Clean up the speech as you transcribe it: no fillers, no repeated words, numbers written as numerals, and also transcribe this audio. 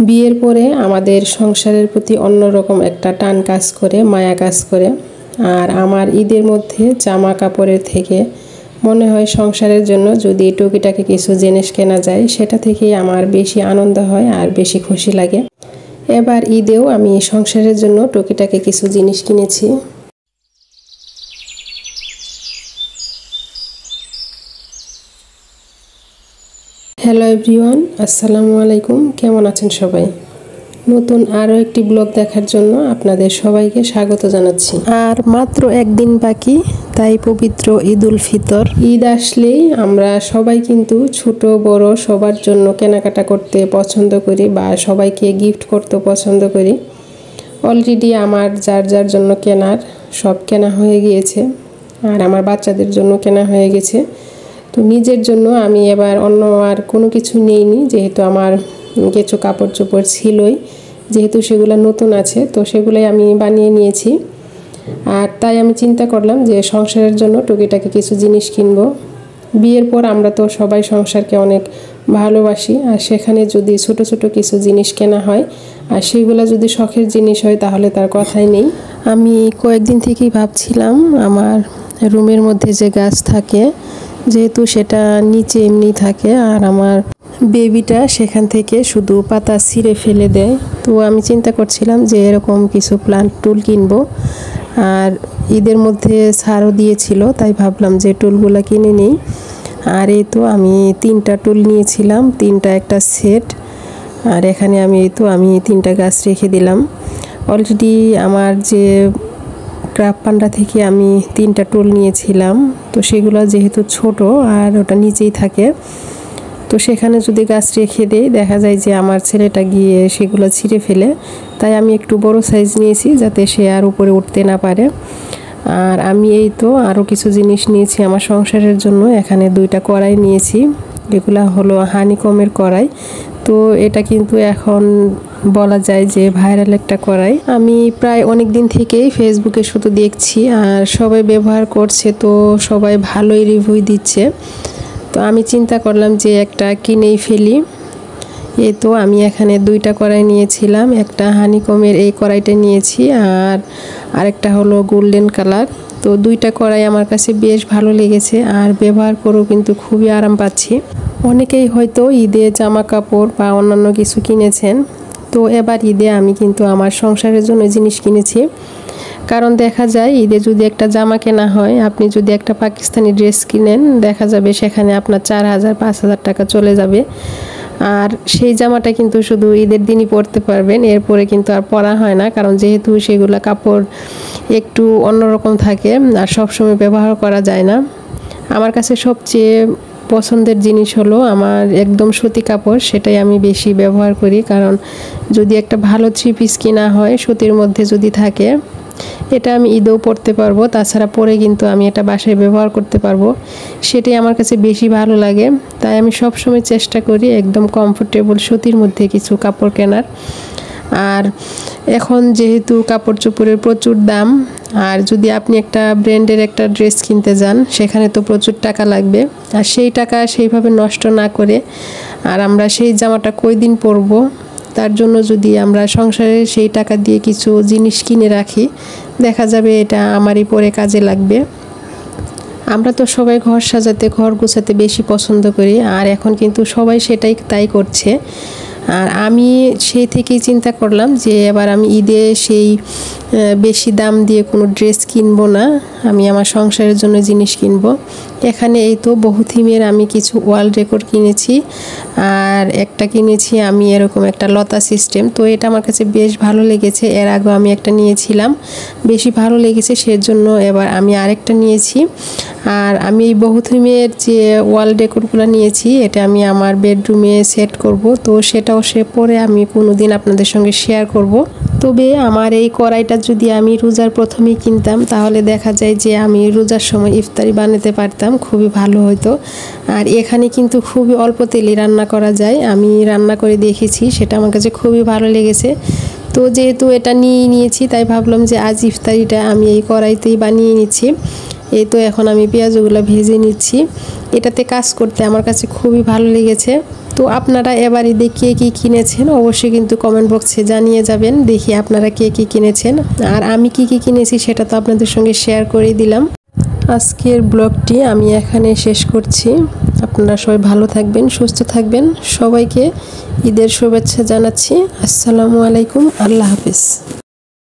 বিয়ের পরে আমাদের সংসারের প্রতি অন্যরকম একটা টান কাজ করে, মায়া কাজ করে। আর আমার ঈদের মধ্যে জামা কাপড়ের থেকে মনে হয় সংসারের জন্য যদি টুকিটাকি কিছু জিনিস কেনা যায়, সেটা থেকেই আমার বেশি আনন্দ হয় আর বেশি খুশি লাগে। এবার ঈদেও আমি সংসারের জন্য টুকিটাকি কিছু জিনিস কিনেছি। হ্যালো এভরিওয়ান, আসসালামু আলাইকুম। কেমন আছেন সবাই? নতুন আরও একটি ব্লগ দেখার জন্য আপনাদের সবাইকে স্বাগত জানাচ্ছি। আর মাত্র একদিন বাকি, তাই পবিত্র ঈদ উল ফিতর। ঈদ আসলেই আমরা সবাই কিন্তু ছোট বড় সবার জন্য কেনাকাটা করতে পছন্দ করি বা সবাইকে গিফট করতে পছন্দ করি। অলরেডি আমার যার যার জন্য কেনার সব কেনা হয়ে গিয়েছে, আর আমার বাচ্চাদের জন্য কেনা হয়ে গেছে। তো নিজের জন্য আমি এবার অন্য আর কোনো কিছু নেইনি, যেহেতু আমার কিছু কাপড় চোপড় ছিলই, যেহেতু সেগুলো নতুন আছে, তো সেগুলোই আমি বানিয়ে নিয়েছি। আর তাই আমি চিন্তা করলাম যে সংসারের জন্য টুকিটাকি কিছু জিনিস কিনবো। বিয়ের পর আমরা তো সবাই সংসারকে অনেক ভালোবাসি, আর সেখানে যদি ছোট ছোট কিছু জিনিস কেনা হয় আর সেগুলো যদি শখের জিনিস হয় তাহলে তার কথাই নেই। আমি কয়েকদিন থেকেই ভাবছিলাম আমার রুমের মধ্যে যে গাছ থাকে, যেহেতু সেটা নিচে এমনি থাকে আর আমার বেবিটা সেখান থেকে শুধু পাতা ছিঁড়ে ফেলে দেয়, তো আমি চিন্তা করছিলাম যে এরকম কিছু প্লান্ট টুল কিনবো। আর ঈদের মধ্যে ছাড়ও দিয়েছিল, তাই ভাবলাম যে টুলগুলো কিনে নিই। আর এই তো আমি 3টা টুল নিয়েছিলাম, 3টা একটা সেট। আর এখানে আমি 3টা গাছ রেখে দিলাম। অলরেডি আমার যে ক্রাফট পান্ডা থেকে আমি 3টা টুল নিয়েছিলাম, তো সেগুলো যেহেতু ছোট আর ওটা নিচেই থাকে, তো সেখানে যদি গাছ রেখে দেই দেখা যায় যে আমার ছেলেটা গিয়ে সেগুলো ছিঁড়ে ফেলে। তাই আমি একটু বড় সাইজ নিয়েছি যাতে সে আর উপরে উঠতে না পারে। আর আমি এই তো আরও কিছু জিনিস নিয়েছি আমার সংসারের জন্য। এখানে 2টা কড়াই নিয়েছি, এগুলা হলো হানিকমের কড়াই। তো এটা কিন্তু এখন বলা যায় যে ভাইরাল একটা কড়াই। আমি প্রায় অনেক দিন থেকেই ফেসবুকে শুধু দেখছি আর সবাই ব্যবহার করছে, তো সবাই ভালোই রিভিউ দিচ্ছে। তো আমি চিন্তা করলাম যে একটা কিনেই ফেলি। এই তো আমি এখানে 2টা কড়াই নিয়েছিলাম, একটা হানিকমের এই কড়াইটা নিয়েছি আর আরেকটা হলো গোল্ডেন কালার। তো 2টা কড়াই আমার কাছে বেশ ভালো লেগেছে আর ব্যবহার করেও কিন্তু খুবই আরাম পাচ্ছি। অনেকেই হয়তো ঈদে জামা কাপড় বা অন্যান্য কিছু কিনেছেন, তো এবার ঈদে আমি কিন্তু আমার সংসারের জন্য জিনিস কিনেছি। কারণ দেখা যায় ঈদে যদি একটা জামা কেনা হয়, আপনি যদি একটা পাকিস্তানি ড্রেস কিনেন দেখা যাবে সেখানে আপনার 4000-5000 টাকা চলে যাবে। আর সেই জামাটা কিন্তু শুধু ঈদের দিনই পরতে পারবেন, এরপরে কিন্তু আর পরা হয় না, কারণ যেহেতু সেগুলো কাপড় একটু অন্যরকম থাকে আর সবসময় ব্যবহার করা যায় না। আমার কাছে সবচেয়ে পছন্দের জিনিস হলো আমার একদম সুতি কাপড়, সেটাই আমি বেশি ব্যবহার করি। কারণ যদি একটা ভালো 3 পিস কিনা হয় সুতির মধ্যে যদি থাকে, এটা আমি ঈদেও পরতে পারবো, তাছাড়া পরে কিন্তু আমি এটা বাসায় ব্যবহার করতে পারবো, সেটাই আমার কাছে বেশি ভালো লাগে। তাই আমি সবসময় চেষ্টা করি একদম কমফোর্টেবল সুতির মধ্যে কিছু কাপড় কেনার। আর এখন যেহেতু কাপড় চোপড়ের প্রচুর দাম, আর যদি আপনি একটা ব্র্যান্ডের একটা ড্রেস কিনতে যান সেখানে তো প্রচুর টাকা লাগবে, আর সেই টাকা সেইভাবে নষ্ট না করে আর আমরা সেই জামাটা কয়দিন পরবো, তার জন্য যদি আমরা সংসারে সেই টাকা দিয়ে কিছু জিনিস কিনে রাখি দেখা যাবে এটা আমারই পরে কাজে লাগবে। আমরা তো সবাই ঘর সাজাতে ঘর গোছাতে বেশি পছন্দ করি, আর এখন কিন্তু সবাই সেটাই তাই করছে। আর আমি সেই থেকেই চিন্তা করলাম যে এবার আমি ঈদে সেই বেশি দাম দিয়ে কোনো ড্রেস কিনবো না, আমি আমার সংসারের জন্য জিনিস কিনবো। এখানে এই তো বহু থিমের আমি কিছু ওয়াল ডেকোর কিনেছি, আর একটা কিনেছি আমি এরকম একটা লতা সিস্টেম। তো এটা আমার কাছে বেশ ভালো লেগেছে, এর আগেও আমি একটা নিয়েছিলাম, বেশি ভালো লেগেছে, সেজন্য এবার আমি আরেকটা নিয়েছি। আর আমি এই বহু থিমের যে ওয়াল ডেকোরগুলো নিয়েছি এটা আমি আমার বেডরুমে সেট করব, তো সেটাও পরে আমি কোনোদিন আপনাদের সঙ্গে শেয়ার করব। তবে আমার এই কড়াইটা যদি আমি রোজার প্রথমেই কিনতাম তাহলে দেখা যায় যে আমি রোজার সময় ইফতারি বানাতে পারতাম, খুবই ভালো হতো। আর এখানে কিন্তু খুবই অল্প তেলে রান্না করা যায়, আমি রান্না করে দেখেছি, সেটা আমার কাছে খুবই ভালো লেগেছে। তো যেহেতু এটা নিয়েছি তাই ভাবলাম যে আজ ইফতারিটা আমি এই কড়াইতেই বানিয়ে নিচ্ছি। এই তো এখন আমি পেঁয়াজগুলো ভেজে নিচ্ছি। এটাতে কাজ করতে আমার কাছে খুবই ভালো লেগেছে। তো আপনারা এবার ঈদে কে কী কিনেছেন অবশ্যই কিন্তু কমেন্ট বক্সে জানিয়ে যাবেন, দেখি আপনারা কে কী কিনেছেন। আর আমি কি কি কিনেছি সেটা তো আপনাদের সঙ্গে শেয়ার করে দিলাম। আজকের ব্লগটি আমি এখানে শেষ করছি। আপনারা সবাই ভালো থাকবেন, সুস্থ থাকবেন। সবাইকে ঈদের শুভেচ্ছা জানাচ্ছি। আসসালামু আলাইকুম, আল্লাহ হাফেজ।